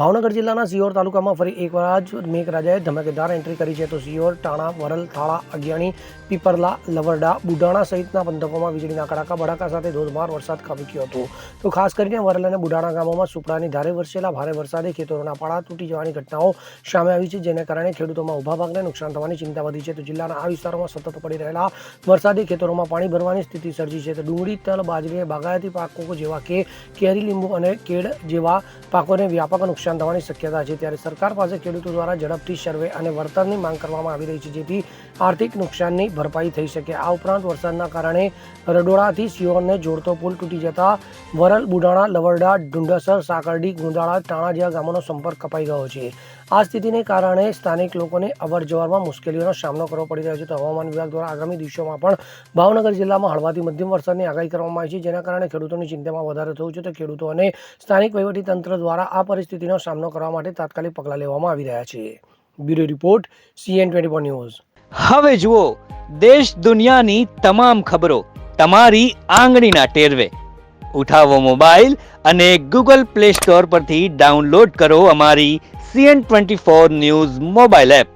ભાવનગર જિલ્લાના સિયોર તાલુકામાં ફરી એકવાર જ મેઘરાજાએ ધમાકેદાર એન્ટ્રી કરી છે. તો સિયોર, ટાણા, વરલ, થાળા, અગિયાણી, પીપરલા, લવરડા, બુઢાણા સહિતના પંથકોમાં વીજળીના કડાકા ભડાકા સાથે ધોધમાર વરસાદ ખાબક્યો હતો. તો ખાસ કરીને વરલ અને બુઢાણા ગામોમાં સુપડાની ધારે વરસેલા ભારે વરસાદે ખેતરોના પાળા તૂટી જવાની ઘટનાઓ સામે આવી છે, જેને કારણે ખેડૂતોમાં ઊભા પાકને નુકસાન થવાની ચિંતા વધી છે. તો જિલ્લાના આ વિસ્તારોમાં સતત પડી રહેલા વરસાદે ખેતરોમાં પાણી ભરવાની સ્થિતિ સર્જી છે. તો ડુંગળી, તલ, બાજરી, બાગાયતી પાકો જેવા કે કેરી, લીંબુ અને કેળ જેવા પાકોને વ્યાપક નુકસાન થવાની શક્યતા છે. ત્યારે સરકાર પાસે ખેડૂતો દ્વારા ઝડપથી સર્વે અને વળતરની માંગ કરવામાં આવી રહી છે, જેથી આર્થિક નુકસાનની ભરપાઈ થઈ શકે. આ ઉપરાંત વરસાદના કારણે રડોળાથી સિયોરને જોડતો પુલ તૂટી જતા વરલ, બુઢાણા, લવરડા, ઢુંડસર, સાકરડી, ગુંદાળા, ટાણા જેવા ગામોનો સંપર્ક કપાઈ ગયો છે. આ સ્થિતિને કારણે સ્થાનિક લોકોને અવરજવરમાં મુશ્કેલીઓનો સામનો કરવો પડી રહ્યો છે. તો હવામાન વિભાગ દ્વારા આગામી દિવસોમાં પણ ભાવનગર જિલ્લામાં હળવાથી મધ્યમ વરસાદની આગાહી કરવામાં આવી છે, જેના કારણે ખેડૂતોની ચિંતામાં વધારો થયો છે. તો ખેડૂતો અને સ્થાનિક વહીવટીતંત્ર દ્વારા આ પરિસ્થિતિનો સામનો કરવા માટે તાત્કાલિક પગલાં લેવામાં આવી રહ્યા છે. Bureau report, CN24 news. હવે જુઓ દેશ દુનિયાની તમામ ખબરો તમારી આંગળીના ટેરવે. ઉઠાવો મોબાઈલ અને Google Play Store પરથી ડાઉનલોડ કરો અમારી CN24 ન્યૂઝ મોબાઈલ એપ.